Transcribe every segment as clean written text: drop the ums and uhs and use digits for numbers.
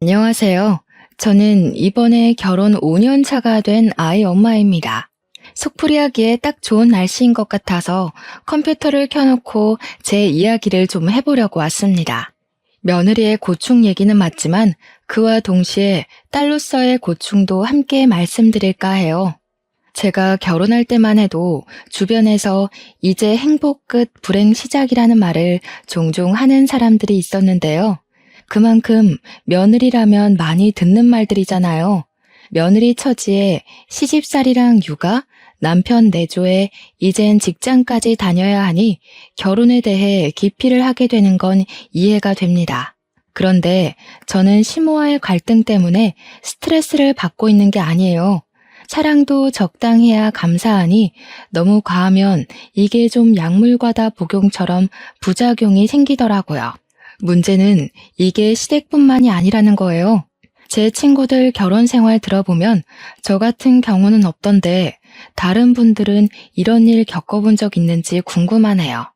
안녕하세요. 저는 이번에 결혼 5년 차가 된 아이 엄마입니다. 속풀이하기에 딱 좋은 날씨인 것 같아서 컴퓨터를 켜놓고 제 이야기를 좀 해보려고 왔습니다. 며느리의 고충 얘기는 맞지만 그와 동시에 딸로서의 고충도 함께 말씀드릴까 해요. 제가 결혼할 때만 해도 주변에서 이제 행복 끝 불행 시작이라는 말을 종종 하는 사람들이 있었는데요. 그만큼 며느리라면 많이 듣는 말들이잖아요. 며느리 처지에 시집살이랑 육아, 남편 내조에 이젠 직장까지 다녀야 하니 결혼에 대해 기피를 하게 되는 건 이해가 됩니다. 그런데 저는 시모와의 갈등 때문에 스트레스를 받고 있는 게 아니에요. 사랑도 적당해야 감사하니 너무 과하면 이게 좀 약물과다 복용처럼 부작용이 생기더라고요. 문제는 이게 시댁뿐만이 아니라는 거예요. 제 친구들 결혼 생활 들어보면 저 같은 경우는 없던데 다른 분들은 이런 일 겪어본 적 있는지 궁금하네요.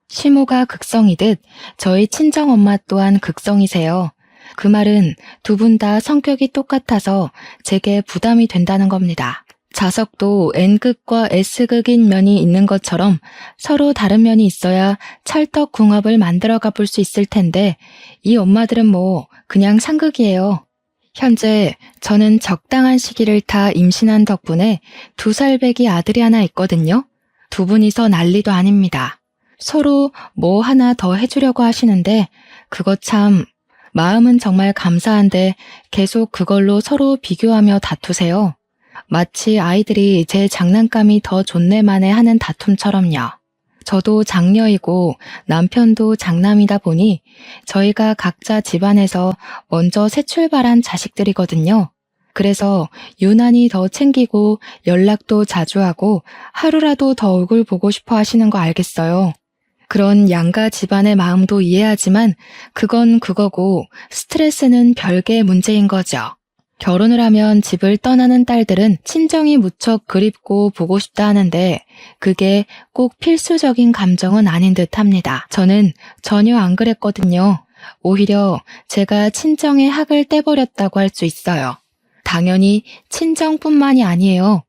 시모가 극성이듯 저희 친정엄마 또한 극성이세요. 그 말은 두 분 다 성격이 똑같아서 제게 부담이 된다는 겁니다. 자석도 N극과 S극인 면이 있는 것처럼 서로 다른 면이 있어야 찰떡궁합을 만들어 가볼 수 있을 텐데 이 엄마들은 뭐 그냥 상극이에요. 현재 저는 적당한 시기를 타 임신한 덕분에 2살 배기 아들이 하나 있거든요. 두 분이서 난리도 아닙니다. 서로 뭐 하나 더 해주려고 하시는데 그거 참 마음은 정말 감사한데 계속 그걸로 서로 비교하며 다투세요. 마치 아이들이 제 장난감이 더 좋네만에 하는 다툼처럼요. 저도 장녀이고 남편도 장남이다 보니 저희가 각자 집안에서 먼저 새 출발한 자식들이거든요. 그래서 유난히 더 챙기고 연락도 자주 하고 하루라도 더 얼굴 보고 싶어 하시는 거 알겠어요. 그런 양가 집안의 마음도 이해하지만 그건 그거고 스트레스는 별개의 문제인 거죠. 결혼을 하면 집을 떠나는 딸들은 친정이 무척 그립고 보고 싶다 하는데 그게 꼭 필수적인 감정은 아닌 듯 합니다. 저는 전혀 안 그랬거든요. 오히려 제가 친정의 학을 떼버렸다고 할 수 있어요. 당연히 친정뿐만이 아니에요.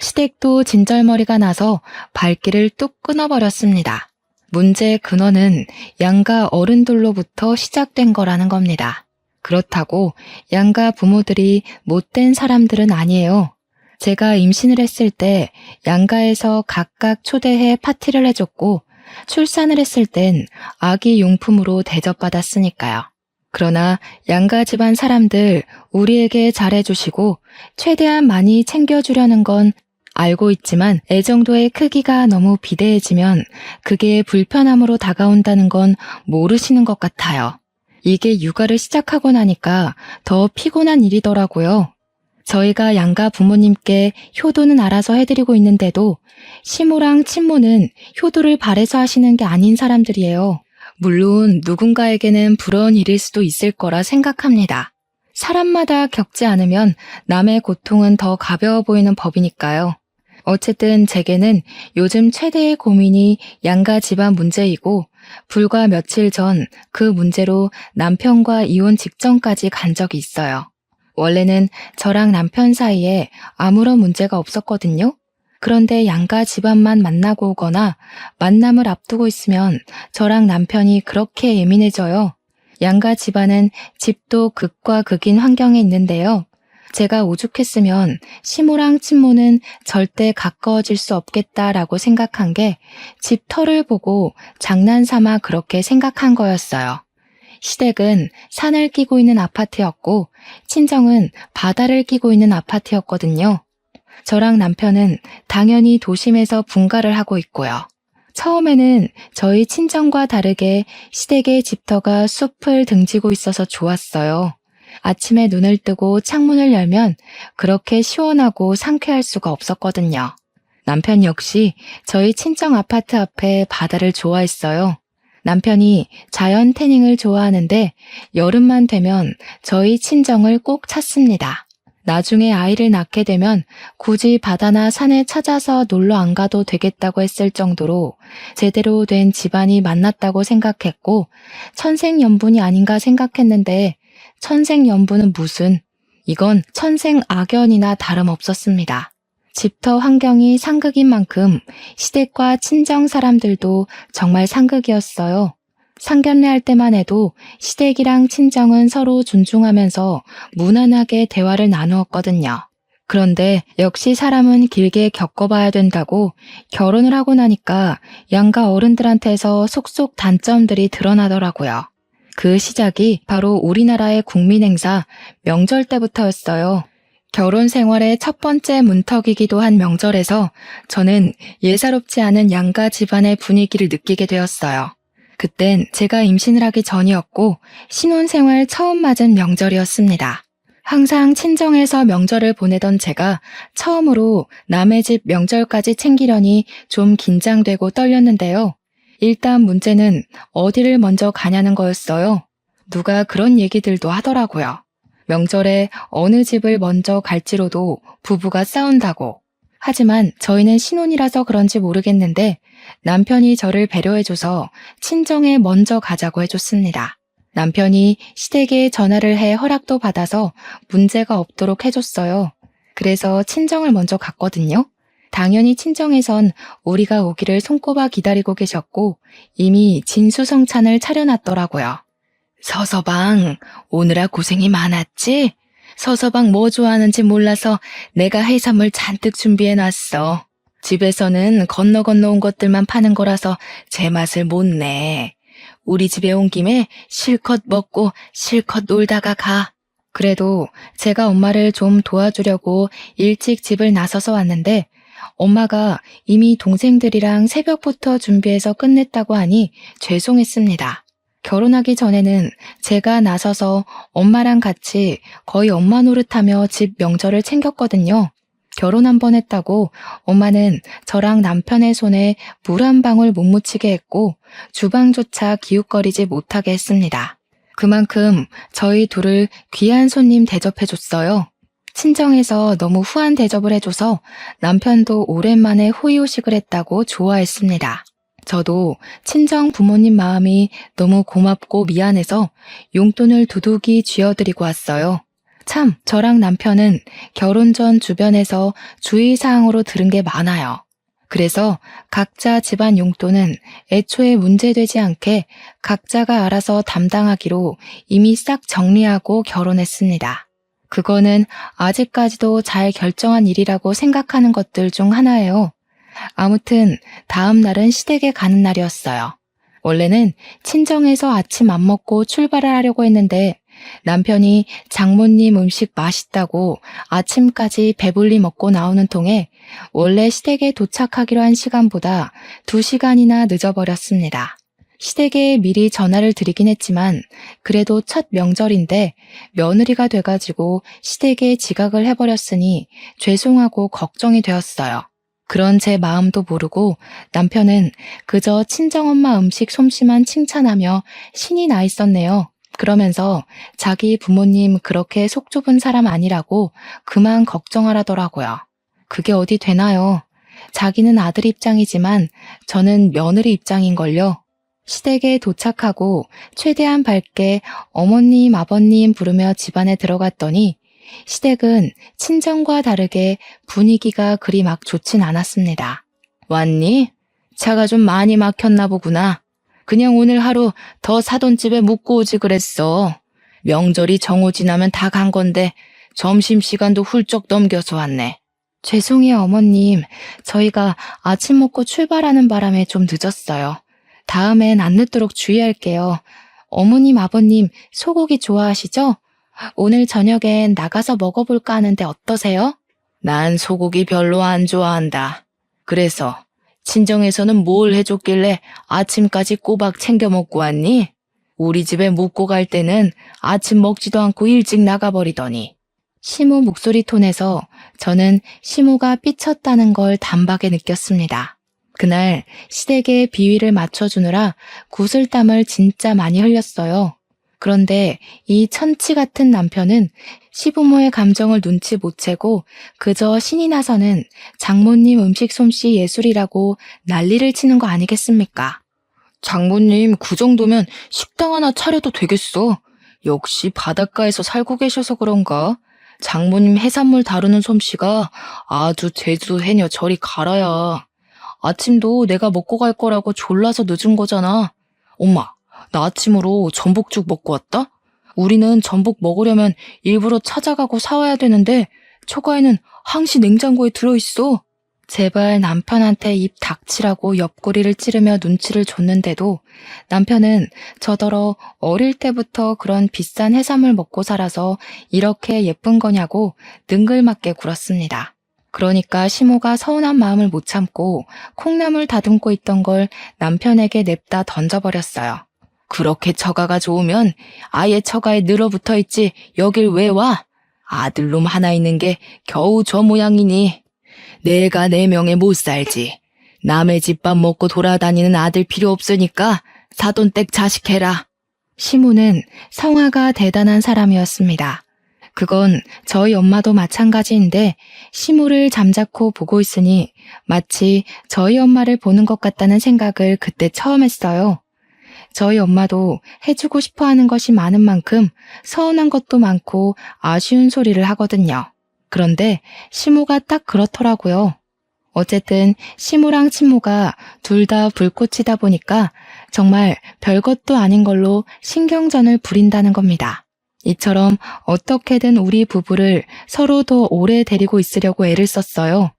시댁도 진절머리가 나서 발길을 뚝 끊어버렸습니다. 문제의 근원은 양가 어른들로부터 시작된 거라는 겁니다. 그렇다고 양가 부모들이 못된 사람들은 아니에요. 제가 임신을 했을 때 양가에서 각각 초대해 파티를 해줬고 출산을 했을 땐 아기 용품으로 대접받았으니까요. 그러나 양가 집안 사람들 우리에게 잘해주시고 최대한 많이 챙겨주려는 건 알고 있지만 애정도의 크기가 너무 비대해지면 그게 불편함으로 다가온다는 건 모르시는 것 같아요. 이게 육아를 시작하고 나니까 더 피곤한 일이더라고요. 저희가 양가 부모님께 효도는 알아서 해드리고 있는데도 시모랑 친모는 효도를 바래서 하시는 게 아닌 사람들이에요. 물론 누군가에게는 부러운 일일 수도 있을 거라 생각합니다. 사람마다 겪지 않으면 남의 고통은 더 가벼워 보이는 법이니까요. 어쨌든 제게는 요즘 최대의 고민이 양가 집안 문제이고 불과 며칠 전 그 문제로 남편과 이혼 직전까지 간 적이 있어요. 원래는 저랑 남편 사이에 아무런 문제가 없었거든요. 그런데 양가 집안만 만나고 오거나 만남을 앞두고 있으면 저랑 남편이 그렇게 예민해져요. 양가 집안은 집도 극과 극인 환경에 있는데요. 제가 오죽했으면 시모랑 친모는 절대 가까워질 수 없겠다라고 생각한 게 집 터를 보고 장난삼아 그렇게 생각한 거였어요. 시댁은 산을 끼고 있는 아파트였고 친정은 바다를 끼고 있는 아파트였거든요. 저랑 남편은 당연히 도심에서 분가를 하고 있고요. 처음에는 저희 친정과 다르게 시댁의 집터가 숲을 등지고 있어서 좋았어요. 아침에 눈을 뜨고 창문을 열면 그렇게 시원하고 상쾌할 수가 없었거든요. 남편 역시 저희 친정 아파트 앞에 바다를 좋아했어요. 남편이 자연 태닝을 좋아하는데 여름만 되면 저희 친정을 꼭 찾습니다. 나중에 아이를 낳게 되면 굳이 바다나 산에 찾아서 놀러 안 가도 되겠다고 했을 정도로 제대로 된 집안이 만났다고 생각했고 천생연분이 아닌가 생각했는데 천생연분은 무슨, 이건 천생악연이나 다름없었습니다. 집터 환경이 상극인 만큼 시댁과 친정 사람들도 정말 상극이었어요. 상견례 할 때만 해도 시댁이랑 친정은 서로 존중하면서 무난하게 대화를 나누었거든요. 그런데 역시 사람은 길게 겪어봐야 된다고 결혼을 하고 나니까 양가 어른들한테서 속속 단점들이 드러나더라고요. 그 시작이 바로 우리나라의 국민 행사 명절 때부터였어요. 결혼 생활의 첫 번째 문턱이기도 한 명절에서 저는 예사롭지 않은 양가 집안의 분위기를 느끼게 되었어요. 그땐 제가 임신을 하기 전이었고 신혼생활 처음 맞은 명절이었습니다. 항상 친정에서 명절을 보내던 제가 처음으로 남의 집 명절까지 챙기려니 좀 긴장되고 떨렸는데요. 일단 문제는 어디를 먼저 가냐는 거였어요. 누가 그런 얘기들도 하더라고요. 명절에 어느 집을 먼저 갈지로도 부부가 싸운다고. 하지만 저희는 신혼이라서 그런지 모르겠는데 남편이 저를 배려해줘서 친정에 먼저 가자고 해줬습니다. 남편이 시댁에 전화를 해 허락도 받아서 문제가 없도록 해줬어요. 그래서 친정을 먼저 갔거든요. 당연히 친정에선 우리가 오기를 손꼽아 기다리고 계셨고 이미 진수성찬을 차려놨더라고요. 서서방, 오느라 고생이 많았지? 서서방 뭐 좋아하는지 몰라서 내가 해산물 잔뜩 준비해놨어. 집에서는 건너 온 것들만 파는 거라서 제 맛을 못 내. 우리 집에 온 김에 실컷 먹고 실컷 놀다가 가. 그래도 제가 엄마를 좀 도와주려고 일찍 집을 나서서 왔는데 엄마가 이미 동생들이랑 새벽부터 준비해서 끝냈다고 하니 죄송했습니다. 결혼하기 전에는 제가 나서서 엄마랑 같이 거의 엄마 노릇하며 집 명절을 챙겼거든요. 결혼 한 번 했다고 엄마는 저랑 남편의 손에 물 한 방울 못 묻히게 했고 주방조차 기웃거리지 못하게 했습니다. 그만큼 저희 둘을 귀한 손님 대접해줬어요. 친정에서 너무 후한 대접을 해줘서 남편도 오랜만에 호의호식을 했다고 좋아했습니다. 저도 친정 부모님 마음이 너무 고맙고 미안해서 용돈을 두둑이 쥐어드리고 왔어요. 참, 저랑 남편은 결혼 전 주변에서 주의사항으로 들은 게 많아요. 그래서 각자 집안 용돈은 애초에 문제되지 않게 각자가 알아서 담당하기로 이미 싹 정리하고 결혼했습니다. 그거는 아직까지도 잘 결정한 일이라고 생각하는 것들 중 하나예요. 아무튼 다음 날은 시댁에 가는 날이었어요. 원래는 친정에서 아침 안 먹고 출발을 하려고 했는데 남편이 장모님 음식 맛있다고 아침까지 배불리 먹고 나오는 통에 원래 시댁에 도착하기로 한 시간보다 2시간이나 늦어버렸습니다. 시댁에 미리 전화를 드리긴 했지만 그래도 첫 명절인데 며느리가 돼가지고 시댁에 지각을 해버렸으니 죄송하고 걱정이 되었어요. 그런 제 마음도 모르고 남편은 그저 친정엄마 음식 솜씨만 칭찬하며 신이 나 있었네요. 그러면서 자기 부모님 그렇게 속 좁은 사람 아니라고 그만 걱정하라더라고요. 그게 어디 되나요? 자기는 아들 입장이지만 저는 며느리 입장인걸요. 시댁에 도착하고 최대한 밝게 어머님, 아버님 부르며 집안에 들어갔더니 시댁은 친정과 다르게 분위기가 그리 막 좋진 않았습니다. 왔니? 차가 좀 많이 막혔나 보구나. 그냥 오늘 하루 더 사돈 집에 묵고 오지 그랬어. 명절이 정오 지나면 다 간 건데 점심시간도 훌쩍 넘겨서 왔네. 죄송해요 어머님. 저희가 아침 먹고 출발하는 바람에 좀 늦었어요. 다음엔 안 늦도록 주의할게요. 어머님, 아버님 소고기 좋아하시죠? 오늘 저녁엔 나가서 먹어볼까 하는데 어떠세요? 난 소고기 별로 안 좋아한다. 그래서 친정에서는 뭘 해줬길래 아침까지 꼬박 챙겨 먹고 왔니? 우리 집에 묵고 갈 때는 아침 먹지도 않고 일찍 나가버리더니. 시모 목소리 톤에서 저는 시모가 삐쳤다는 걸 단박에 느꼈습니다. 그날 시댁에 비위를 맞춰주느라 구슬땀을 진짜 많이 흘렸어요. 그런데 이 천치 같은 남편은 시부모의 감정을 눈치 못 채고 그저 신이 나서는 장모님 음식 솜씨 예술이라고 난리를 치는 거 아니겠습니까? 장모님 그 정도면 식당 하나 차려도 되겠어. 역시 바닷가에서 살고 계셔서 그런가? 장모님 해산물 다루는 솜씨가 아주 제주도 해녀 저리 가라야. 아침도 내가 먹고 갈 거라고 졸라서 늦은 거잖아. 엄마, 나 아침으로 전복죽 먹고 왔다? 우리는 전복 먹으려면 일부러 찾아가고 사와야 되는데 초가에는 항시 냉장고에 들어있어. 제발 남편한테 입 닥치라고 옆구리를 찌르며 눈치를 줬는데도 남편은 저더러 어릴 때부터 그런 비싼 해산물 먹고 살아서 이렇게 예쁜 거냐고 능글맞게 굴었습니다. 그러니까 시모가 서운한 마음을 못 참고 콩나물 다듬고 있던 걸 남편에게 냅다 던져버렸어요. 그렇게 처가가 좋으면 아예 처가에 늘어붙어 있지 여길 왜 와? 아들놈 하나 있는 게 겨우 저 모양이니. 내가 내 명에 못 살지. 남의 집밥 먹고 돌아다니는 아들 필요 없으니까 사돈댁 자식해라. 시모는 성화가 대단한 사람이었습니다. 그건 저희 엄마도 마찬가지인데 시모를 잠자코 보고 있으니 마치 저희 엄마를 보는 것 같다는 생각을 그때 처음 했어요. 저희 엄마도 해주고 싶어 하는 것이 많은 만큼 서운한 것도 많고 아쉬운 소리를 하거든요. 그런데 시모가 딱 그렇더라고요. 어쨌든 시모랑 친모가 둘 다 불꽃이다 보니까 정말 별것도 아닌 걸로 신경전을 부린다는 겁니다. 이처럼 어떻게든 우리 부부를 서로 더 오래 데리고 있으려고 애를 썼어요.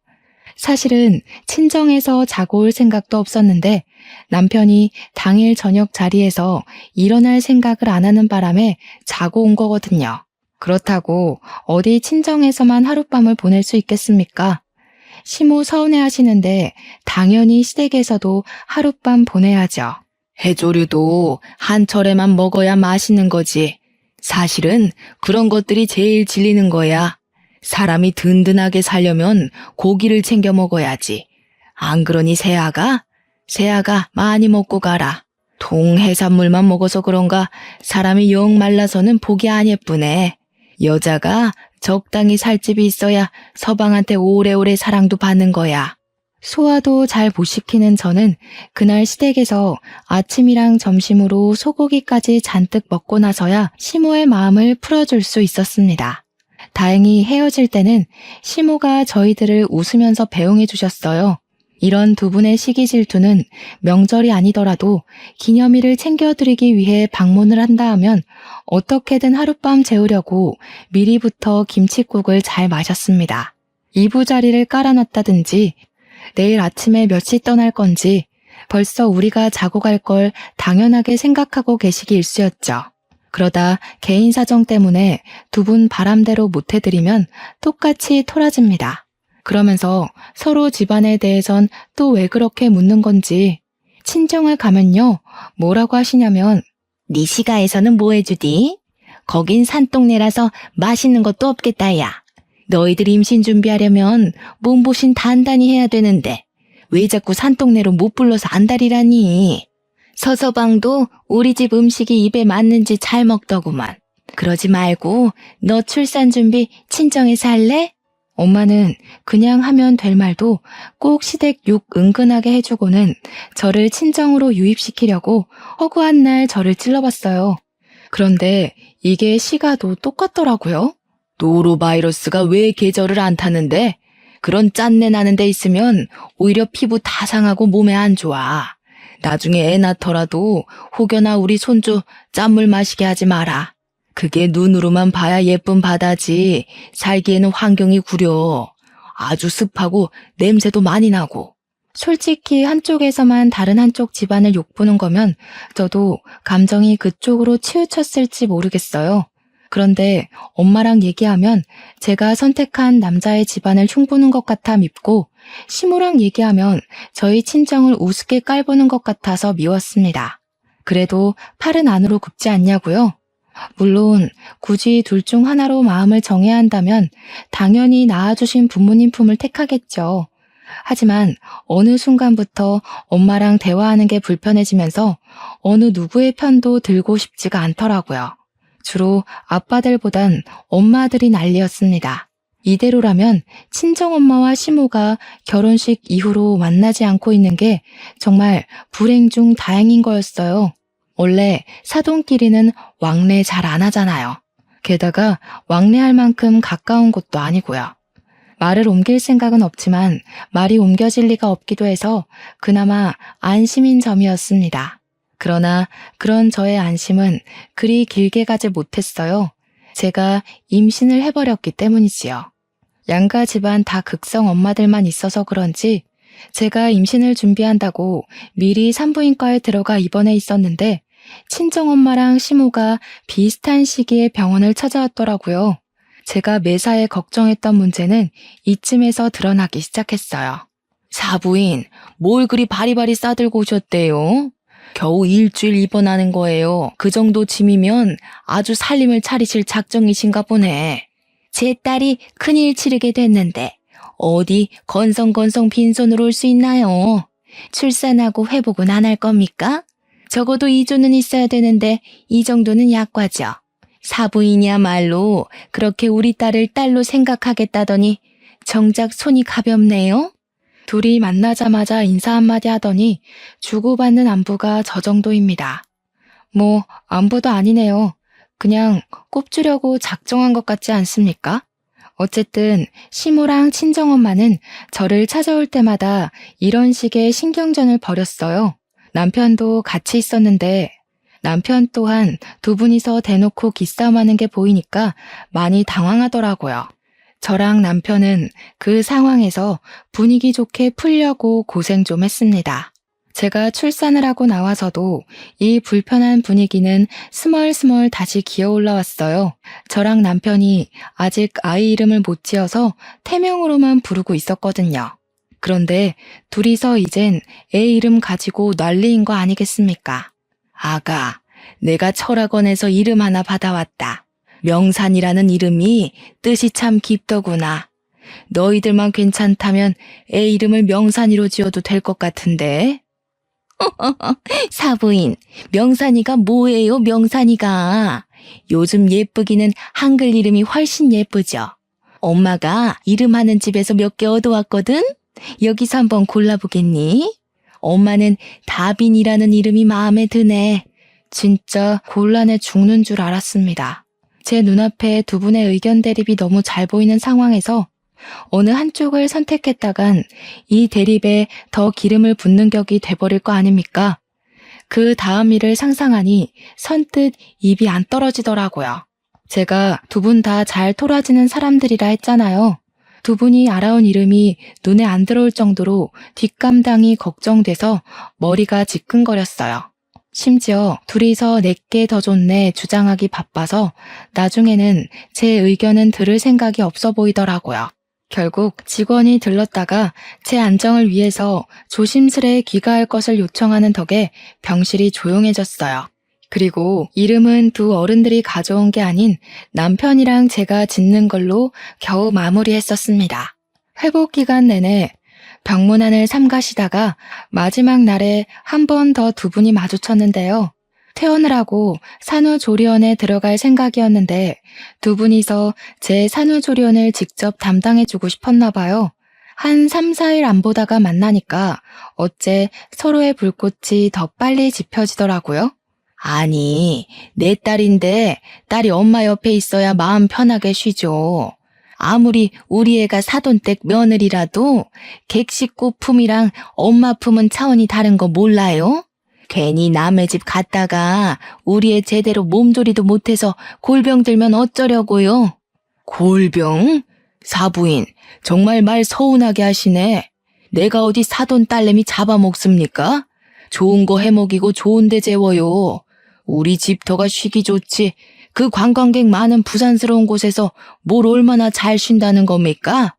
사실은 친정에서 자고 올 생각도 없었는데 남편이 당일 저녁 자리에서 일어날 생각을 안 하는 바람에 자고 온 거거든요. 그렇다고 어디 친정에서만 하룻밤을 보낼 수 있겠습니까? 시모 서운해하시는데 당연히 시댁에서도 하룻밤 보내야죠. 해조류도 한철에만 먹어야 맛있는 거지. 사실은 그런 것들이 제일 질리는 거야. 사람이 든든하게 살려면 고기를 챙겨 먹어야지. 안 그러니 새아가 많이 먹고 가라. 동해산물만 먹어서 그런가 사람이 영 말라서는 보기 안 예쁘네. 여자가 적당히 살 집이 있어야 서방한테 오래오래 사랑도 받는 거야. 소화도 잘 못 시키는 저는 그날 시댁에서 아침이랑 점심으로 소고기까지 잔뜩 먹고 나서야 시모의 마음을 풀어줄 수 있었습니다. 다행히 헤어질 때는 시모가 저희들을 웃으면서 배웅해 주셨어요. 이런 두 분의 시기 질투는 명절이 아니더라도 기념일을 챙겨드리기 위해 방문을 한다 하면 어떻게든 하룻밤 재우려고 미리부터 김칫국을 잘 마셨습니다. 이부자리를 깔아놨다든지 내일 아침에 몇 시 떠날 건지 벌써 우리가 자고 갈 걸 당연하게 생각하고 계시기 일쑤였죠. 그러다 개인 사정 때문에 두 분 바람대로 못 해드리면 똑같이 토라집니다. 그러면서 서로 집안에 대해선 또 왜 그렇게 묻는 건지 친정을 가면요 뭐라고 하시냐면 네 시가에서는 뭐 해주디? 거긴 산동네라서 맛있는 것도 없겠다 야. 너희들 임신 준비하려면 몸보신 단단히 해야 되는데 왜 자꾸 산동네로 못 불러서 안달이라니. 서서방도 우리 집 음식이 입에 맞는지 잘 먹더구만. 그러지 말고 너 출산 준비 친정에서 할래? 엄마는 그냥 하면 될 말도 꼭 시댁 욕 은근하게 해주고는 저를 친정으로 유입시키려고 허구한 날 저를 찔러봤어요. 그런데 이게 시가도 똑같더라고요. 노로바이러스가 왜 계절을 안 타는데? 그런 짠내 나는 데 있으면 오히려 피부 다 상하고 몸에 안 좋아. 나중에 애 낳더라도 혹여나 우리 손주 짠물 마시게 하지 마라. 그게 눈으로만 봐야 예쁜 바다지 살기에는 환경이 구려. 아주 습하고 냄새도 많이 나고. 솔직히 한쪽에서만 다른 한쪽 집안을 욕보는 거면 저도 감정이 그쪽으로 치우쳤을지 모르겠어요. 그런데 엄마랑 얘기하면 제가 선택한 남자의 집안을 흉보는 것 같아 밉고 시모랑 얘기하면 저희 친정을 우습게 깔보는 것 같아서 미웠습니다. 그래도 팔은 안으로 굽지 않냐고요? 물론 굳이 둘 중 하나로 마음을 정해야 한다면 당연히 낳아주신 부모님 품을 택하겠죠. 하지만 어느 순간부터 엄마랑 대화하는 게 불편해지면서 어느 누구의 편도 들고 싶지가 않더라고요. 주로 아빠들보단 엄마들이 난리였습니다. 이대로라면 친정엄마와 시모가 결혼식 이후로 만나지 않고 있는 게 정말 불행 중 다행인 거였어요. 원래 사돈끼리는 왕래 잘 안 하잖아요. 게다가 왕래할 만큼 가까운 곳도 아니고요. 말을 옮길 생각은 없지만 말이 옮겨질 리가 없기도 해서 그나마 안심인 점이었습니다. 그러나 그런 저의 안심은 그리 길게 가지 못했어요. 제가 임신을 해버렸기 때문이지요. 양가 집안 다 극성 엄마들만 있어서 그런지 제가 임신을 준비한다고 미리 산부인과에 들어가 입원해 있었는데 친정엄마랑 시모가 비슷한 시기에 병원을 찾아왔더라고요. 제가 매사에 걱정했던 문제는 이쯤에서 드러나기 시작했어요. 사부인, 뭘 그리 바리바리 싸들고 오셨대요? 겨우 일주일 입원하는 거예요. 그 정도 짐이면 아주 살림을 차리실 작정이신가 보네. 제 딸이 큰일 치르게 됐는데 어디 건성건성 빈손으로 올 수 있나요? 출산하고 회복은 안 할 겁니까? 적어도 2조는 있어야 되는데 이 정도는 약과죠. 사부인이야말로 그렇게 우리 딸을 딸로 생각하겠다더니 정작 손이 가볍네요. 둘이 만나자마자 인사 한마디 하더니 주고받는 안부가 저 정도입니다. 뭐 안부도 아니네요. 그냥 꼽주려고 작정한 것 같지 않습니까? 어쨌든 시모랑 친정엄마는 저를 찾아올 때마다 이런 식의 신경전을 벌였어요. 남편도 같이 있었는데 남편 또한 두 분이서 대놓고 기싸움하는 게 보이니까 많이 당황하더라고요. 저랑 남편은 그 상황에서 분위기 좋게 풀려고 고생 좀 했습니다. 제가 출산을 하고 나와서도 이 불편한 분위기는 스멀스멀 다시 기어 올라왔어요. 저랑 남편이 아직 아이 이름을 못 지어서 태명으로만 부르고 있었거든요. 그런데 둘이서 이젠 애 이름 가지고 난리인 거 아니겠습니까? 아가, 내가 철학원에서 이름 하나 받아왔다. 명산이라는 이름이 뜻이 참 깊더구나. 너희들만 괜찮다면 애 이름을 명산이로 지어도 될 것 같은데. 사부인, 명산이가 뭐예요, 명산이가? 요즘 예쁘기는 한글 이름이 훨씬 예쁘죠. 엄마가 이름하는 집에서 몇 개 얻어왔거든? 여기서 한번 골라보겠니? 엄마는 다빈이라는 이름이 마음에 드네. 진짜 곤란해 죽는 줄 알았습니다. 제 눈앞에 두 분의 의견 대립이 너무 잘 보이는 상황에서 어느 한쪽을 선택했다간 이 대립에 더 기름을 붓는 격이 돼버릴 거 아닙니까? 그 다음 일을 상상하니 선뜻 입이 안 떨어지더라고요. 제가 두 분 다 잘 토라지는 사람들이라 했잖아요. 두 분이 알아온 이름이 눈에 안 들어올 정도로 뒷감당이 걱정돼서 머리가 지끈거렸어요. 심지어 둘이서 내게 더 좋네 주장하기 바빠서 나중에는 제 의견은 들을 생각이 없어 보이더라고요. 결국 직원이 들렀다가 제 안정을 위해서 조심스레 귀가할 것을 요청하는 덕에 병실이 조용해졌어요. 그리고 이름은 두 어른들이 가져온 게 아닌 남편이랑 제가 짓는 걸로 겨우 마무리했었습니다. 회복 기간 내내 병문안을 삼가시다가 마지막 날에 한 번 더 두 분이 마주쳤는데요. 퇴원을 하고 산후조리원에 들어갈 생각이었는데 두 분이서 제 산후조리원을 직접 담당해주고 싶었나 봐요. 한 3, 4일 안 보다가 만나니까 어째 서로의 불꽃이 더 빨리 지펴지더라고요. 아니, 내 딸인데 딸이 엄마 옆에 있어야 마음 편하게 쉬죠. 아무리 우리 애가 사돈댁 며느리라도 객식구 품이랑 엄마 품은 차원이 다른 거 몰라요? 괜히 남의 집 갔다가 우리 애 제대로 몸조리도 못해서 골병 들면 어쩌려고요? 골병? 사부인, 정말 말 서운하게 하시네. 내가 어디 사돈 딸내미 잡아먹습니까? 좋은 거 해먹이고 좋은 데 재워요. 우리 집터가 쉬기 좋지. 그 관광객 많은 부산스러운 곳에서 뭘 얼마나 잘 쉰다는 겁니까?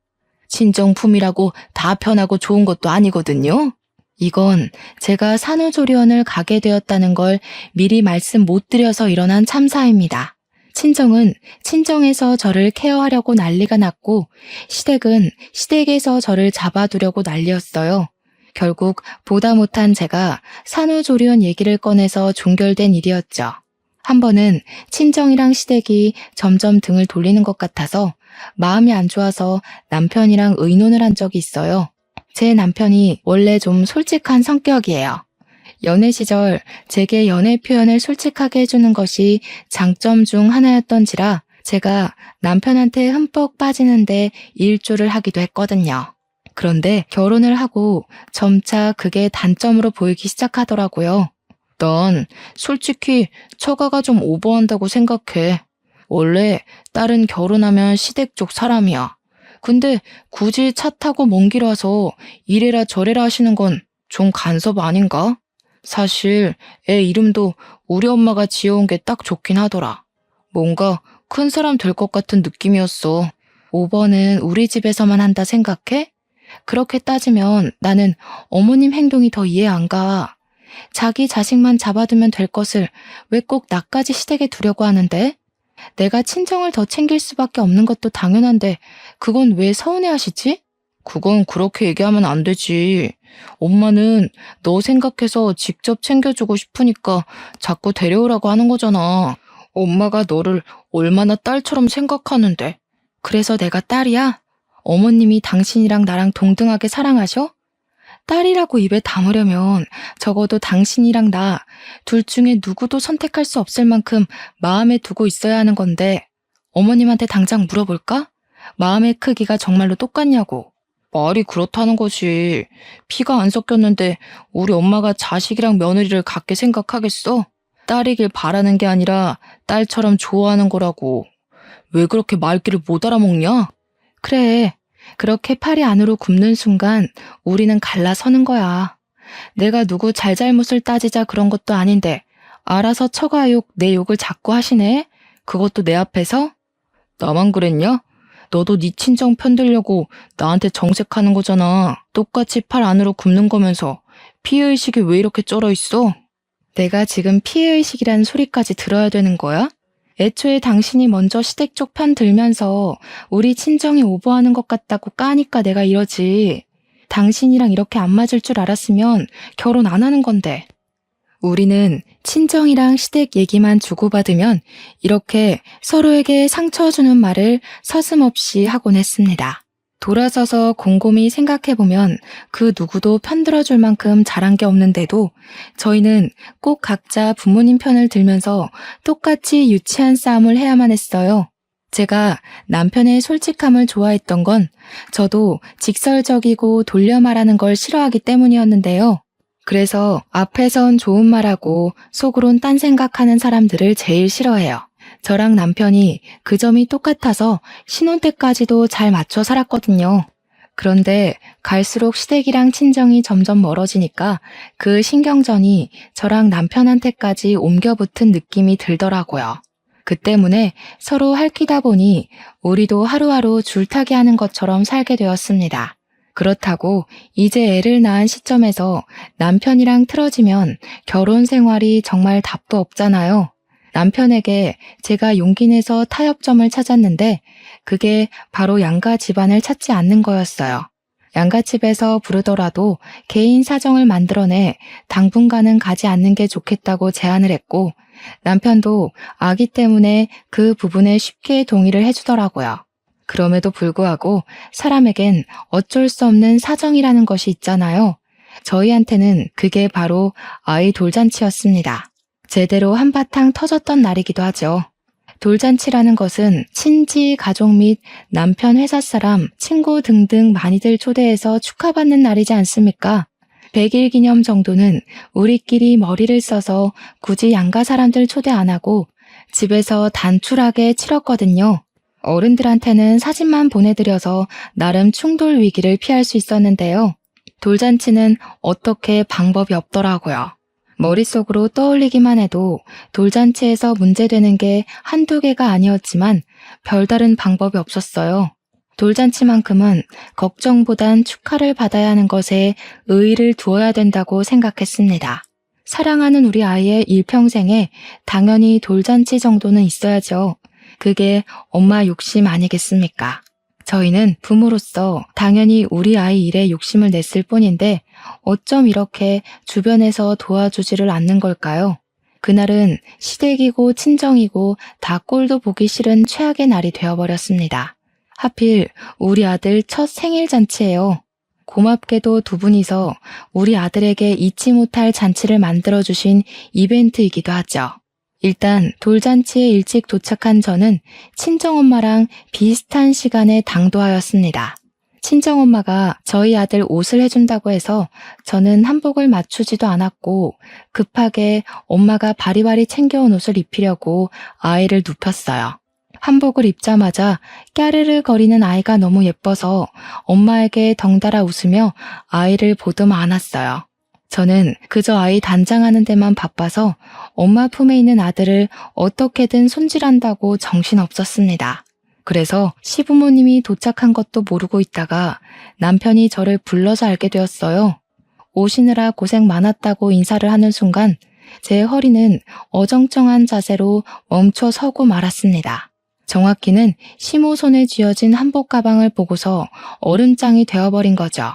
친정품이라고 다 편하고 좋은 것도 아니거든요. 이건 제가 산후조리원을 가게 되었다는 걸 미리 말씀 못 드려서 일어난 참사입니다. 친정은 친정에서 저를 케어하려고 난리가 났고 시댁은 시댁에서 저를 잡아두려고 난리였어요. 결국 보다 못한 제가 산후조리원 얘기를 꺼내서 종결된 일이었죠. 한 번은 친정이랑 시댁이 점점 등을 돌리는 것 같아서 마음이 안 좋아서 남편이랑 의논을 한 적이 있어요. 제 남편이 원래 좀 솔직한 성격이에요. 연애 시절 제게 연애 표현을 솔직하게 해주는 것이 장점 중 하나였던지라 제가 남편한테 흠뻑 빠지는데 일조를 하기도 했거든요. 그런데 결혼을 하고 점차 그게 단점으로 보이기 시작하더라고요. 난 솔직히 처가가 좀 오버한다고 생각해. 원래 딸은 결혼하면 시댁 쪽 사람이야. 근데 굳이 차 타고 먼 길 와서 이래라 저래라 하시는 건 좀 간섭 아닌가? 사실 애 이름도 우리 엄마가 지어온 게 딱 좋긴 하더라. 뭔가 큰 사람 될 것 같은 느낌이었어. 오버는 우리 집에서만 한다 생각해? 그렇게 따지면 나는 어머님 행동이 더 이해 안 가. 자기 자식만 잡아두면 될 것을 왜 꼭 나까지 시댁에 두려고 하는데? 내가 친정을 더 챙길 수밖에 없는 것도 당연한데 그건 왜 서운해하시지? 그건 그렇게 얘기하면 안 되지. 엄마는 너 생각해서 직접 챙겨주고 싶으니까 자꾸 데려오라고 하는 거잖아. 엄마가 너를 얼마나 딸처럼 생각하는데. 그래서 내가 딸이야? 어머님이 당신이랑 나랑 동등하게 사랑하셔? 딸이라고 입에 담으려면 적어도 당신이랑 나 둘 중에 누구도 선택할 수 없을 만큼 마음에 두고 있어야 하는 건데 어머님한테 당장 물어볼까? 마음의 크기가 정말로 똑같냐고. 말이 그렇다는 것이 피가 안 섞였는데 우리 엄마가 자식이랑 며느리를 같게 생각하겠어? 딸이길 바라는 게 아니라 딸처럼 좋아하는 거라고. 왜 그렇게 말귀를 못 알아먹냐? 그래. 그렇게 팔이 안으로 굽는 순간 우리는 갈라서는 거야. 내가 누구 잘잘못을 따지자 그런 것도 아닌데 알아서 처가욕 내 욕을 자꾸 하시네? 그것도 내 앞에서? 나만 그랬냐? 너도 네 친정 편들려고 나한테 정색하는 거잖아. 똑같이 팔 안으로 굽는 거면서 피해의식이 왜 이렇게 쩔어 있어? 내가 지금 피해의식이란 소리까지 들어야 되는 거야? 애초에 당신이 먼저 시댁 쪽 편 들면서 우리 친정이 오버하는 것 같다고 까니까 내가 이러지. 당신이랑 이렇게 안 맞을 줄 알았으면 결혼 안 하는 건데. 우리는 친정이랑 시댁 얘기만 주고받으면 이렇게 서로에게 상처 주는 말을 서슴없이 하곤 했습니다. 돌아서서 곰곰이 생각해보면 그 누구도 편들어줄 만큼 잘한 게 없는데도 저희는 꼭 각자 부모님 편을 들면서 똑같이 유치한 싸움을 해야만 했어요. 제가 남편의 솔직함을 좋아했던 건 저도 직설적이고 돌려 말하는 걸 싫어하기 때문이었는데요. 그래서 앞에선 좋은 말하고 속으론 딴 생각하는 사람들을 제일 싫어해요. 저랑 남편이 그 점이 똑같아서 신혼 때까지도 잘 맞춰 살았거든요. 그런데 갈수록 시댁이랑 친정이 점점 멀어지니까 그 신경전이 저랑 남편한테까지 옮겨 붙은 느낌이 들더라고요. 그 때문에 서로 핥히다 보니 우리도 하루하루 줄타기 하는 것처럼 살게 되었습니다. 그렇다고 이제 애를 낳은 시점에서 남편이랑 틀어지면 결혼 생활이 정말 답도 없잖아요. 남편에게 제가 용기 내서 타협점을 찾았는데 그게 바로 양가 집안을 찾지 않는 거였어요. 양가집에서 부르더라도 개인 사정을 만들어내 당분간은 가지 않는 게 좋겠다고 제안을 했고 남편도 아기 때문에 그 부분에 쉽게 동의를 해주더라고요. 그럼에도 불구하고 사람에겐 어쩔 수 없는 사정이라는 것이 있잖아요. 저희한테는 그게 바로 아이 돌잔치였습니다. 제대로 한바탕 터졌던 날이기도 하죠. 돌잔치라는 것은 친지, 가족 및 남편 회사 사람, 친구 등등 많이들 초대해서 축하받는 날이지 않습니까? 100일 기념 정도는 우리끼리 머리를 써서 굳이 양가 사람들 초대 안 하고 집에서 단출하게 치렀거든요. 어른들한테는 사진만 보내드려서 나름 충돌 위기를 피할 수 있었는데요. 돌잔치는 어떻게 방법이 없더라고요. 머릿속으로 떠올리기만 해도 돌잔치에서 문제되는 게 한두 개가 아니었지만 별다른 방법이 없었어요. 돌잔치만큼은 걱정보단 축하를 받아야 하는 것에 의의를 두어야 된다고 생각했습니다. 사랑하는 우리 아이의 일평생에 당연히 돌잔치 정도는 있어야죠. 그게 엄마 욕심 아니겠습니까? 저희는 부모로서 당연히 우리 아이 일에 욕심을 냈을 뿐인데 어쩜 이렇게 주변에서 도와주지를 않는 걸까요? 그날은 시댁이고 친정이고 다 꼴도 보기 싫은 최악의 날이 되어버렸습니다. 하필 우리 아들 첫 생일 잔치예요. 고맙게도 두 분이서 우리 아들에게 잊지 못할 잔치를 만들어주신 이벤트이기도 하죠. 일단 돌잔치에 일찍 도착한 저는 친정엄마랑 비슷한 시간에 당도하였습니다. 친정엄마가 저희 아들 옷을 해준다고 해서 저는 한복을 맞추지도 않았고 급하게 엄마가 바리바리 챙겨온 옷을 입히려고 아이를 눕혔어요. 한복을 입자마자 까르르 거리는 아이가 너무 예뻐서 엄마에게 덩달아 웃으며 아이를 보듬어 안았어요. 저는 그저 아이 단장하는 데만 바빠서 엄마 품에 있는 아들을 어떻게든 손질한다고 정신없었습니다. 그래서 시부모님이 도착한 것도 모르고 있다가 남편이 저를 불러서 알게 되었어요. 오시느라 고생 많았다고 인사를 하는 순간 제 허리는 어정쩡한 자세로 멈춰 서고 말았습니다. 정확히는 시모 손에 쥐어진 한복 가방을 보고서 얼음장이 되어버린 거죠.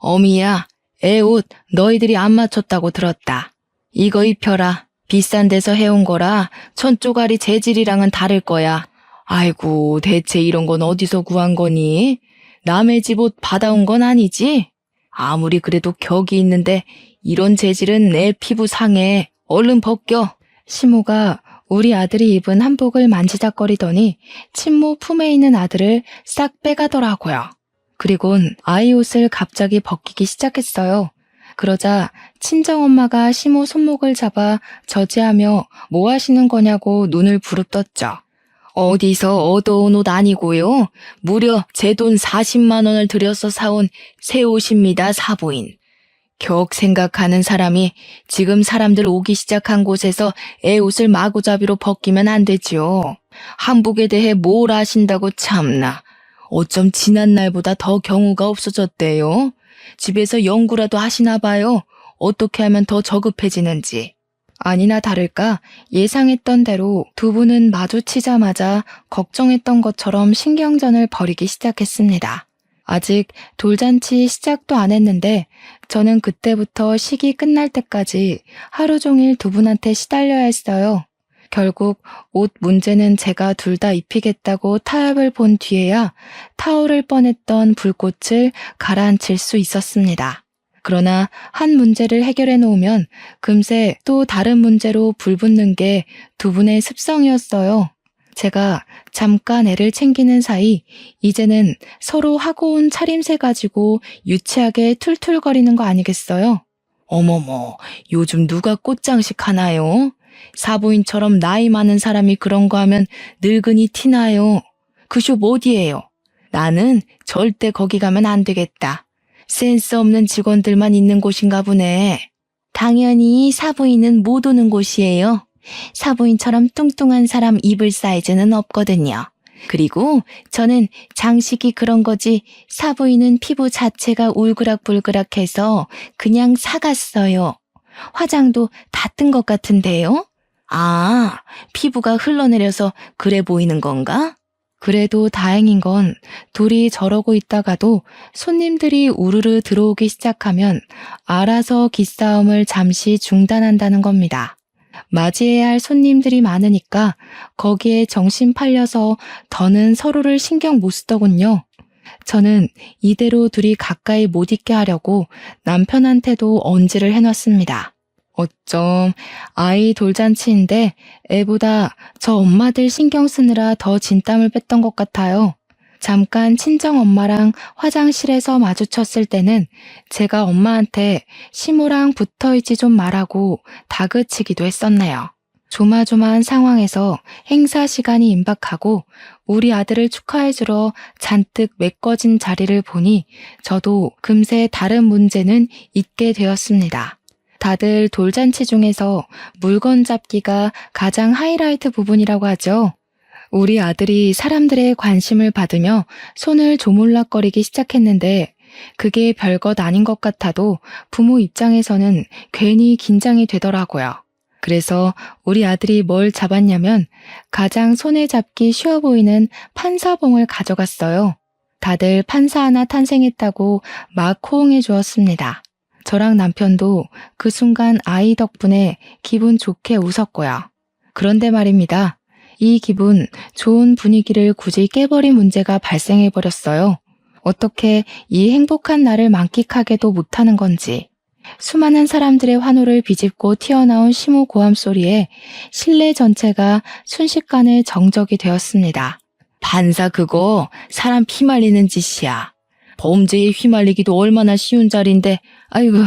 어미야, 애 옷 너희들이 안 맞췄다고 들었다. 이거 입혀라. 비싼 데서 해온 거라 천조가리 재질이랑은 다를 거야. 아이고, 대체 이런 건 어디서 구한 거니? 남의 집 옷 받아온 건 아니지? 아무리 그래도 격이 있는데 이런 재질은 내 피부 상해. 얼른 벗겨. 시모가 우리 아들이 입은 한복을 만지작거리더니 친모 품에 있는 아들을 싹 빼가더라고요. 그리곤 아이 옷을 갑자기 벗기기 시작했어요. 그러자 친정엄마가 시모 손목을 잡아 저지하며 뭐 하시는 거냐고 눈을 부릅떴죠. 어디서 얻어온 옷 아니고요. 무려 제 돈 40만 원을 들여서 사온 새 옷입니다, 사부인. 격 생각하는 사람이 지금 사람들 오기 시작한 곳에서 애 옷을 마구잡이로 벗기면 안 되지요. 한복에 대해 뭘 아신다고 참나. 어쩜 지난 날보다 더 경우가 없어졌대요. 집에서 연구라도 하시나 봐요. 어떻게 하면 더 저급해지는지. 아니나 다를까 예상했던 대로 두 분은 마주치자마자 걱정했던 것처럼 신경전을 벌이기 시작했습니다. 아직 돌잔치 시작도 안 했는데 저는 그때부터 식이 끝날 때까지 하루 종일 두 분한테 시달려야 했어요. 결국 옷 문제는 제가 둘 다 입히겠다고 타협을 본 뒤에야 타오를 뻔했던 불꽃을 가라앉힐 수 있었습니다. 그러나 한 문제를 해결해 놓으면 금세 또 다른 문제로 불붙는 게 두 분의 습성이었어요. 제가 잠깐 애를 챙기는 사이 이제는 서로 하고 온 차림새 가지고 유치하게 툴툴거리는 거 아니겠어요? 어머머, 요즘 누가 꽃장식 하나요? 사부인처럼 나이 많은 사람이 그런 거 하면 늙은이 티나요. 그 숍 어디예요? 나는 절대 거기 가면 안 되겠다. 센스 없는 직원들만 있는 곳인가 보네. 당연히 사부인은 못 오는 곳이에요. 사부인처럼 뚱뚱한 사람 입을 사이즈는 없거든요. 그리고 저는 장식이 그런 거지 사부인은 피부 자체가 울그락불그락해서 그냥 사갔어요. 화장도 다 뜬 것 같은데요? 아, 피부가 흘러내려서 그래 보이는 건가? 그래도 다행인 건 둘이 저러고 있다가도 손님들이 우르르 들어오기 시작하면 알아서 기싸움을 잠시 중단한다는 겁니다. 맞이해야 할 손님들이 많으니까 거기에 정신 팔려서 더는 서로를 신경 못 쓰더군요. 저는 이대로 둘이 가까이 못 있게 하려고 남편한테도 언지를 해놨습니다. 어쩜 아이 돌잔치인데 애보다 저 엄마들 신경 쓰느라 더 진땀을 뺐던 것 같아요. 잠깐 친정엄마랑 화장실에서 마주쳤을 때는 제가 엄마한테 시모랑 붙어있지 좀 말라고 다그치기도 했었네요. 조마조마한 상황에서 행사 시간이 임박하고 우리 아들을 축하해주러 잔뜩 메꿔진 자리를 보니 저도 금세 다른 문제는 잊게 되었습니다. 다들 돌잔치 중에서 물건 잡기가 가장 하이라이트 부분이라고 하죠. 우리 아들이 사람들의 관심을 받으며 손을 조물락거리기 시작했는데 그게 별것 아닌 것 같아도 부모 입장에서는 괜히 긴장이 되더라고요. 그래서 우리 아들이 뭘 잡았냐면 가장 손에 잡기 쉬워 보이는 판사봉을 가져갔어요. 다들 판사 하나 탄생했다고 막 호응해 주었습니다. 저랑 남편도 그 순간 아이 덕분에 기분 좋게 웃었고요. 그런데 말입니다. 이 기분 좋은 분위기를 굳이 깨버린 문제가 발생해버렸어요. 어떻게 이 행복한 날을 만끽하게도 못하는 건지. 수많은 사람들의 환호를 비집고 튀어나온 시모 고함 소리에 실내 전체가 순식간에 정적이 되었습니다. 반사 그거 사람 피말리는 짓이야. 범죄에 휘말리기도 얼마나 쉬운 자리인데 아이고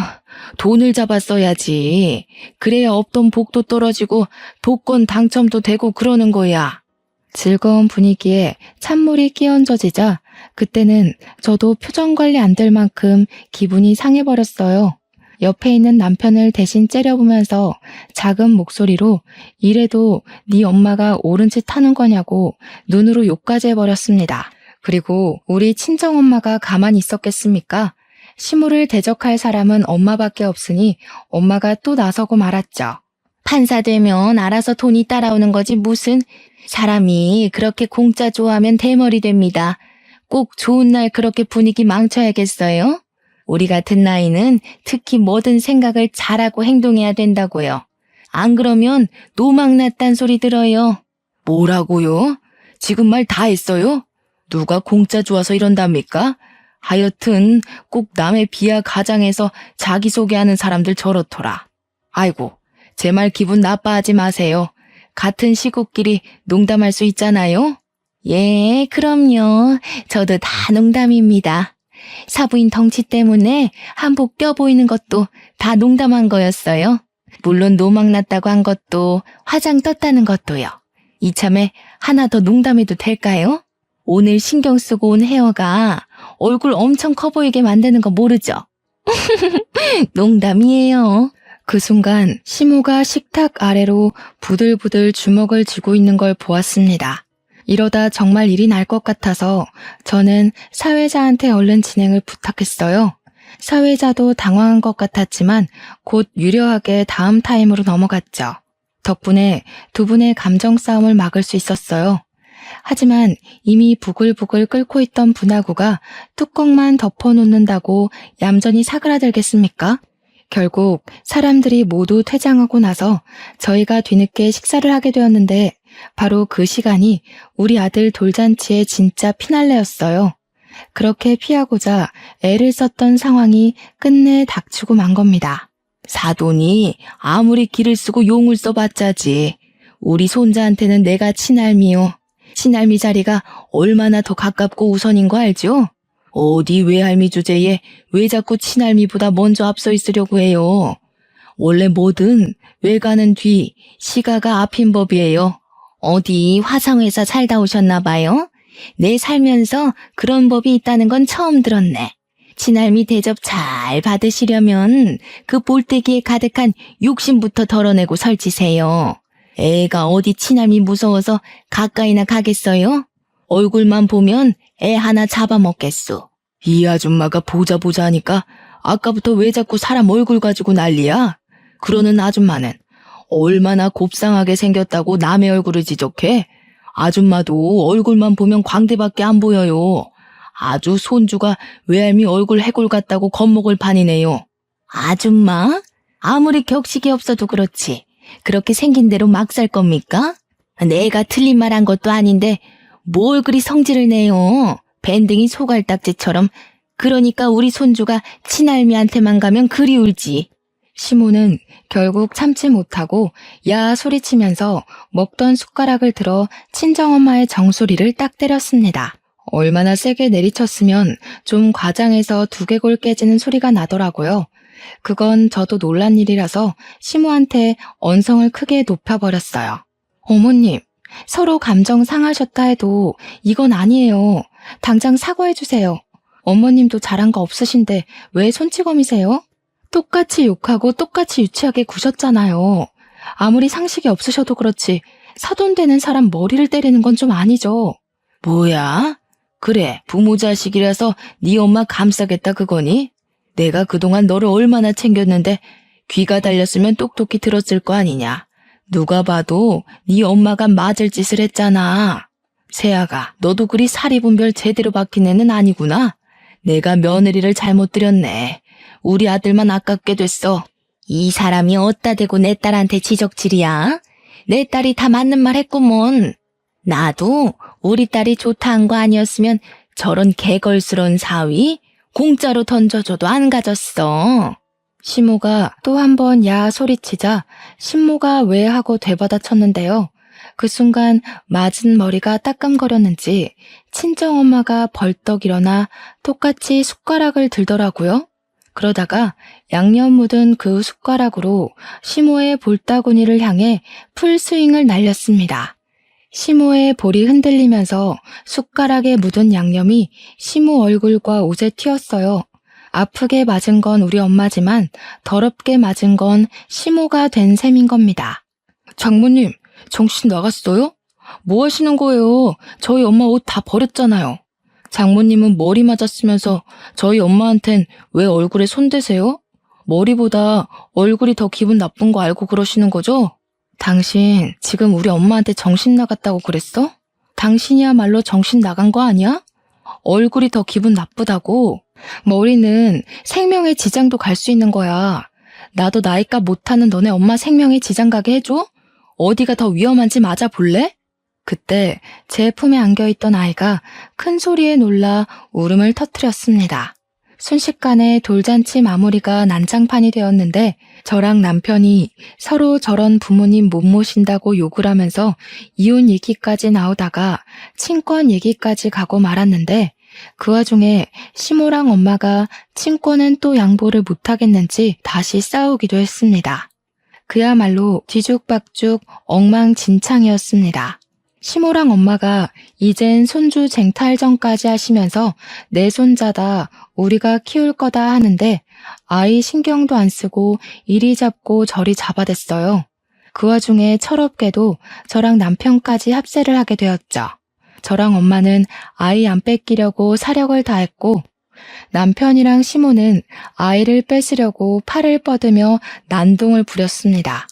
돈을 잡아 써야지. 그래야 없던 복도 떨어지고 복권 당첨도 되고 그러는 거야. 즐거운 분위기에 찬물이 끼얹어지자 그때는 저도 표정 관리 안 될 만큼 기분이 상해버렸어요. 옆에 있는 남편을 대신 째려보면서 작은 목소리로 이래도 네 엄마가 옳은 짓 하는 거냐고 눈으로 욕까지 해버렸습니다. 그리고 우리 친정엄마가 가만히 있었겠습니까? 시모를 대적할 사람은 엄마밖에 없으니 엄마가 또 나서고 말았죠. 판사 되면 알아서 돈이 따라오는 거지 무슨. 사람이 그렇게 공짜 좋아하면 대머리 됩니다. 꼭 좋은 날 그렇게 분위기 망쳐야겠어요? 우리 같은 나이는 특히 뭐든 생각을 잘하고 행동해야 된다고요. 안 그러면 노망났단 소리 들어요. 뭐라고요? 지금 말 다 했어요? 누가 공짜 좋아서 이런답니까? 하여튼 꼭 남의 비하 가장해서 자기소개하는 사람들 저렇더라. 아이고, 제 말 기분 나빠하지 마세요. 같은 식구끼리 농담할 수 있잖아요? 예, 그럼요. 저도 다 농담입니다. 사부인 덩치 때문에 한복 껴 보이는 것도 다 농담한 거였어요. 물론 노망났다고 한 것도 화장 떴다는 것도요. 이참에 하나 더 농담해도 될까요? 오늘 신경 쓰고 온 헤어가 얼굴 엄청 커 보이게 만드는 거 모르죠? 농담이에요. 그 순간 시모가 식탁 아래로 부들부들 주먹을 쥐고 있는 걸 보았습니다. 이러다 정말 일이 날 것 같아서 저는 사회자한테 얼른 진행을 부탁했어요. 사회자도 당황한 것 같았지만 곧 유려하게 다음 타임으로 넘어갔죠. 덕분에 두 분의 감정 싸움을 막을 수 있었어요. 하지만 이미 부글부글 끓고 있던 분화구가 뚜껑만 덮어놓는다고 얌전히 사그라들겠습니까? 결국 사람들이 모두 퇴장하고 나서 저희가 뒤늦게 식사를 하게 되었는데 바로 그 시간이 우리 아들 돌잔치의 진짜 피날레였어요. 그렇게 피하고자 애를 썼던 상황이 끝내 닥치고 만 겁니다. 사돈이 아무리 기를 쓰고 용을 써봤자지. 우리 손자한테는 내가 친할미요. 친할미 자리가 얼마나 더 가깝고 우선인 거 알죠? 어디 외할미 주제에 왜 자꾸 친할미보다 먼저 앞서 있으려고 해요. 원래 뭐든 외가는 뒤, 시가가 앞인 법이에요. 어디 화성에서 살다 오셨나 봐요? 내 살면서 그런 법이 있다는 건 처음 들었네. 친할미 대접 잘 받으시려면 그 볼때기에 가득한 욕심부터 덜어내고 설치세요. 애가 어디 친할미 무서워서 가까이나 가겠어요? 얼굴만 보면 애 하나 잡아먹겠소. 이 아줌마가 보자 하니까 아까부터 왜 자꾸 사람 얼굴 가지고 난리야? 그러는 아줌마는 얼마나 곱상하게 생겼다고 남의 얼굴을 지적해? 아줌마도 얼굴만 보면 광대밖에 안 보여요. 아주 손주가 외할미 얼굴 해골 같다고 겁먹을 판이네요. 아줌마? 아무리 격식이 없어도 그렇지. 그렇게 생긴 대로 막 살 겁니까? 내가 틀린 말 한 것도 아닌데 뭘 그리 성질을 내요. 밴댕이 소갈딱지처럼. 그러니까 우리 손주가 친할미한테만 가면 그리 울지. 시모는 결국 참지 못하고 야 소리치면서 먹던 숟가락을 들어 친정엄마의 정수리를 딱 때렸습니다. 얼마나 세게 내리쳤으면 좀 과장해서 두개골 깨지는 소리가 나더라고요. 그건 저도 놀란 일이라서 시모한테 언성을 크게 높여버렸어요. 어머님, 서로 감정 상하셨다 해도 이건 아니에요. 당장 사과해주세요. 어머님도 잘한 거 없으신데 왜 손찌검이세요? 똑같이 욕하고 똑같이 유치하게 구셨잖아요. 아무리 상식이 없으셔도 그렇지 사돈 되는 사람 머리를 때리는 건 좀 아니죠. 뭐야? 그래, 부모 자식이라서 네 엄마 감싸겠다 그거니? 내가 그동안 너를 얼마나 챙겼는데 귀가 달렸으면 똑똑히 들었을 거 아니냐. 누가 봐도 네 엄마가 맞을 짓을 했잖아. 세아가, 너도 그리 사리분별 제대로 박힌 애는 아니구나. 내가 며느리를 잘못 들였네. 우리 아들만 아깝게 됐어. 이 사람이 어따 대고 내 딸한테 지적질이야? 내 딸이 다 맞는 말 했구먼. 나도 우리 딸이 좋다 한 거 아니었으면 저런 개걸스런 사위? 공짜로 던져줘도 안 가졌어. 시모가 또 한 번 야 소리치자 신모가 왜 하고 되받아쳤는데요. 그 순간 맞은 머리가 따끔거렸는지 친정엄마가 벌떡 일어나 똑같이 숟가락을 들더라고요. 그러다가 양념 묻은 그 숟가락으로 시모의 볼따구니를 향해 풀스윙을 날렸습니다. 시모의 볼이 흔들리면서 숟가락에 묻은 양념이 시모 얼굴과 옷에 튀었어요. 아프게 맞은 건 우리 엄마지만 더럽게 맞은 건 시모가 된 셈인 겁니다. 장모님, 정신 나갔어요? 뭐 하시는 거예요? 저희 엄마 옷 다 버렸잖아요. 장모님은 머리 맞았으면서 저희 엄마한텐 왜 얼굴에 손대세요? 머리보다 얼굴이 더 기분 나쁜 거 알고 그러시는 거죠? 당신 지금 우리 엄마한테 정신 나갔다고 그랬어? 당신이야말로 정신 나간 거 아니야? 얼굴이 더 기분 나쁘다고? 머리는 생명에 지장도 갈 수 있는 거야. 나도 나이값 못하는 너네 엄마 생명에 지장 가게 해줘? 어디가 더 위험한지 맞아볼래? 그때 제 품에 안겨있던 아이가 큰 소리에 놀라 울음을 터뜨렸습니다. 순식간에 돌잔치 마무리가 난장판이 되었는데 저랑 남편이 서로 저런 부모님 못 모신다고 욕을 하면서 이혼 얘기까지 나오다가 친권 얘기까지 가고 말았는데 그 와중에 시모랑 엄마가 친권은 또 양보를 못하겠는지 다시 싸우기도 했습니다. 그야말로 뒤죽박죽 엉망진창이었습니다. 시모랑 엄마가 이젠 손주 쟁탈전까지 하시면서 내 손자다 우리가 키울 거다 하는데 아이 신경도 안 쓰고 이리 잡고 저리 잡아댔어요. 그 와중에 철없게도 저랑 남편까지 합세를 하게 되었죠. 저랑 엄마는 아이 안 뺏기려고 사력을 다했고 남편이랑 시모는 아이를 뺏으려고 팔을 뻗으며 난동을 부렸습니다.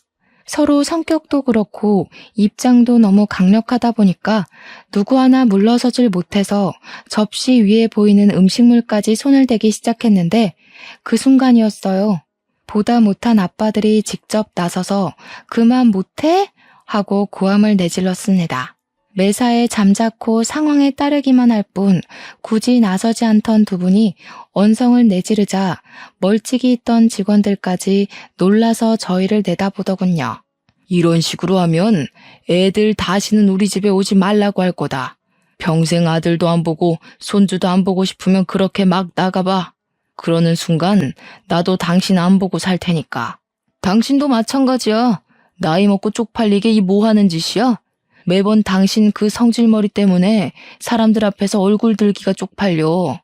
서로 성격도 그렇고 입장도 너무 강력하다 보니까 누구 하나 물러서질 못해서 접시 위에 보이는 음식물까지 손을 대기 시작했는데 그 순간이었어요. 보다 못한 아빠들이 직접 나서서 그만 못해? 하고 고함을 내질렀습니다. 매사에 잠자코 상황에 따르기만 할 뿐 굳이 나서지 않던 두 분이 언성을 내지르자 멀찍이 있던 직원들까지 놀라서 저희를 내다보더군요. 이런 식으로 하면 애들 다시는 우리 집에 오지 말라고 할 거다. 평생 아들도 안 보고 손주도 안 보고 싶으면 그렇게 막 나가봐. 그러는 순간 나도 당신 안 보고 살 테니까. 당신도 마찬가지야. 나이 먹고 쪽팔리게 이 뭐 하는 짓이야? 매번 당신 그 성질머리 때문에 사람들 앞에서 얼굴 들기가 쪽팔려.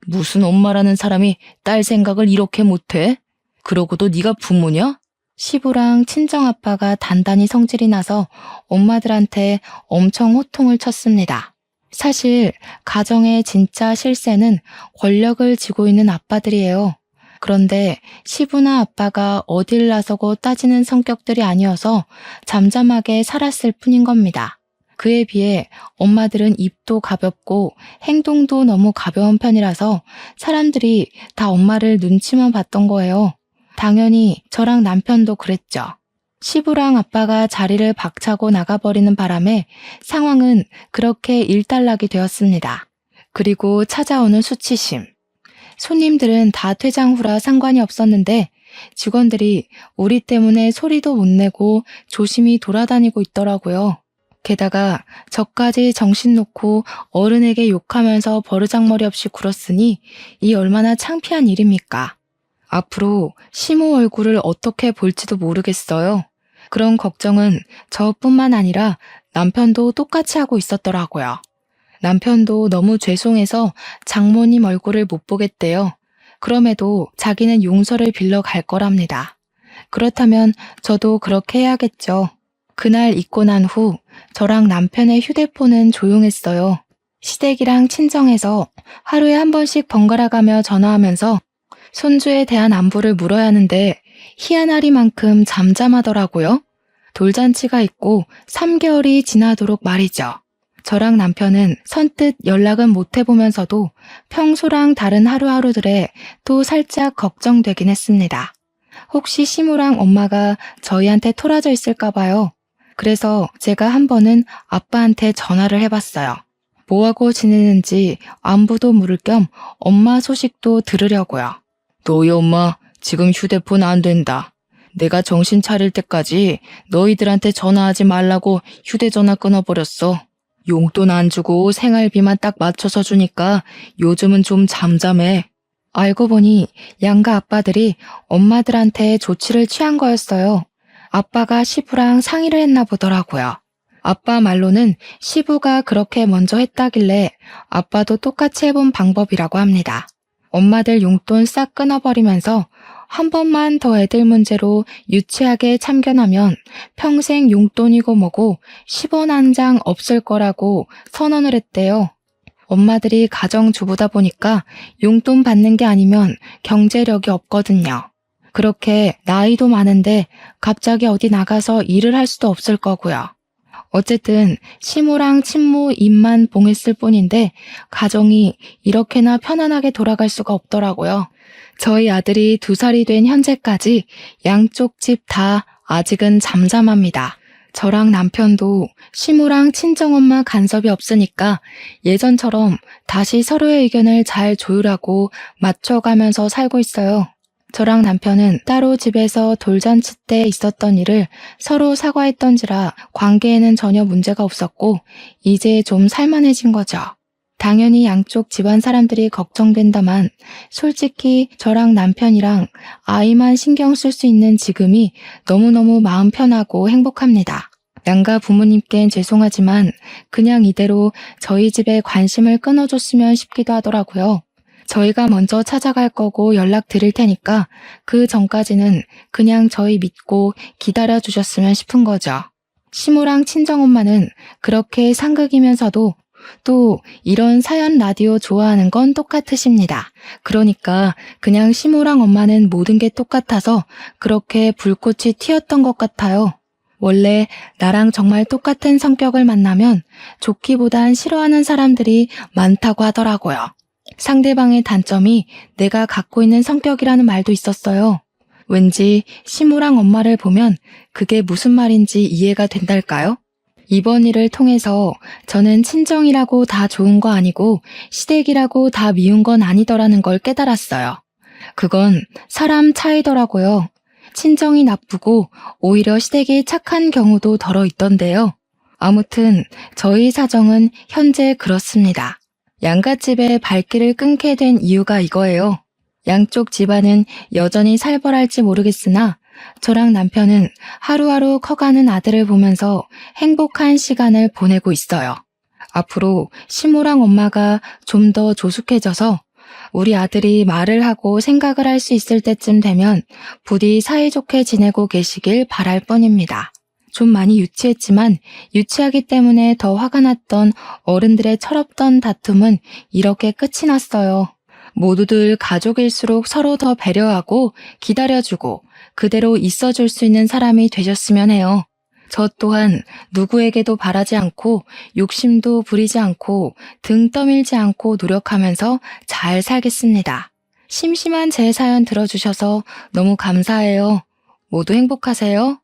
무슨 엄마라는 사람이 딸 생각을 이렇게 못해? 그러고도 네가 부모냐? 시부랑 친정아빠가 단단히 성질이 나서 엄마들한테 엄청 호통을 쳤습니다. 사실 가정의 진짜 실세는 권력을 쥐고 있는 아빠들이에요. 그런데 시부나 아빠가 어딜 나서고 따지는 성격들이 아니어서 잠잠하게 살았을 뿐인 겁니다. 그에 비해 엄마들은 입도 가볍고 행동도 너무 가벼운 편이라서 사람들이 다 엄마를 눈치만 봤던 거예요. 당연히 저랑 남편도 그랬죠. 시부랑 아빠가 자리를 박차고 나가버리는 바람에 상황은 그렇게 일단락이 되었습니다. 그리고 찾아오는 수치심. 손님들은 다 퇴장 후라 상관이 없었는데 직원들이 우리 때문에 소리도 못 내고 조심히 돌아다니고 있더라고요. 게다가 저까지 정신 놓고 어른에게 욕하면서 버르장머리 없이 굴었으니 이 얼마나 창피한 일입니까? 앞으로 시모 얼굴을 어떻게 볼지도 모르겠어요. 그런 걱정은 저뿐만 아니라 남편도 똑같이 하고 있었더라고요. 남편도 너무 죄송해서 장모님 얼굴을 못 보겠대요. 그럼에도 자기는 용서를 빌러 갈 거랍니다. 그렇다면 저도 그렇게 해야겠죠. 그날 있고 난 후 저랑 남편의 휴대폰은 조용했어요. 시댁이랑 친정에서 하루에 한 번씩 번갈아가며 전화하면서 손주에 대한 안부를 물어야 하는데 희한하리만큼 잠잠하더라고요. 돌잔치가 있고 3개월이 지나도록 말이죠. 저랑 남편은 선뜻 연락은 못 해보면서도 평소랑 다른 하루하루들에 또 살짝 걱정되긴 했습니다. 혹시 시무랑 엄마가 저희한테 토라져 있을까 봐요. 그래서 제가 한 번은 아빠한테 전화를 해봤어요. 뭐하고 지내는지 안부도 물을 겸 엄마 소식도 들으려고요. 너희 엄마 지금 휴대폰 안 된다. 내가 정신 차릴 때까지 너희들한테 전화하지 말라고 휴대전화 끊어버렸어. 용돈 안 주고 생활비만 딱 맞춰서 주니까 요즘은 좀 잠잠해. 알고 보니 양가 아빠들이 엄마들한테 조치를 취한 거였어요. 아빠가 시부랑 상의를 했나 보더라고요. 아빠 말로는 시부가 그렇게 먼저 했다길래 아빠도 똑같이 해본 방법이라고 합니다. 엄마들 용돈 싹 끊어버리면서 한 번만 더 애들 문제로 유치하게 참견하면 평생 용돈이고 뭐고 10원 한 장 없을 거라고 선언을 했대요. 엄마들이 가정주부다 보니까 용돈 받는 게 아니면 경제력이 없거든요. 그렇게 나이도 많은데 갑자기 어디 나가서 일을 할 수도 없을 거고요. 어쨌든 시모랑 친모 입만 봉했을 뿐인데 가정이 이렇게나 편안하게 돌아갈 수가 없더라고요. 저희 아들이 2살이 된 현재까지 양쪽 집 다 아직은 잠잠합니다. 저랑 남편도 시모랑 친정엄마 간섭이 없으니까 예전처럼 다시 서로의 의견을 잘 조율하고 맞춰가면서 살고 있어요. 저랑 남편은 따로 집에서 돌잔치 때 있었던 일을 서로 사과했던지라 관계에는 전혀 문제가 없었고 이제 좀 살만해진 거죠. 당연히 양쪽 집안 사람들이 걱정된다만 솔직히 저랑 남편이랑 아이만 신경 쓸 수 있는 지금이 너무너무 마음 편하고 행복합니다. 양가 부모님께는 죄송하지만 그냥 이대로 저희 집에 관심을 끊어줬으면 싶기도 하더라고요. 저희가 먼저 찾아갈 거고 연락 드릴 테니까 그 전까지는 그냥 저희 믿고 기다려 주셨으면 싶은 거죠. 시모랑 친정엄마는 그렇게 상극이면서도 또 이런 사연 라디오 좋아하는 건 똑같으십니다. 그러니까 그냥 시모랑 엄마는 모든 게 똑같아서 그렇게 불꽃이 튀었던 것 같아요. 원래 나랑 정말 똑같은 성격을 만나면 좋기보단 싫어하는 사람들이 많다고 하더라고요. 상대방의 단점이 내가 갖고 있는 성격이라는 말도 있었어요. 왠지 시모랑 엄마를 보면 그게 무슨 말인지 이해가 된달까요? 이번 일을 통해서 저는 친정이라고 다 좋은 거 아니고 시댁이라고 다 미운 건 아니더라는 걸 깨달았어요. 그건 사람 차이더라고요. 친정이 나쁘고 오히려 시댁이 착한 경우도 덜어 있던데요. 아무튼 저희 사정은 현재 그렇습니다. 양갓집에 발길을 끊게 된 이유가 이거예요. 양쪽 집안은 여전히 살벌할지 모르겠으나 저랑 남편은 하루하루 커가는 아들을 보면서 행복한 시간을 보내고 있어요. 앞으로 시모랑 엄마가 좀 더 조숙해져서 우리 아들이 말을 하고 생각을 할 수 있을 때쯤 되면 부디 사이좋게 지내고 계시길 바랄 뿐입니다. 좀 많이 유치했지만 유치하기 때문에 더 화가 났던 어른들의 철없던 다툼은 이렇게 끝이 났어요. 모두들 가족일수록 서로 더 배려하고 기다려주고 그대로 있어줄 수 있는 사람이 되셨으면 해요. 저 또한 누구에게도 바라지 않고 욕심도 부리지 않고 등 떠밀지 않고 노력하면서 잘 살겠습니다. 심심한 제 사연 들어주셔서 너무 감사해요. 모두 행복하세요.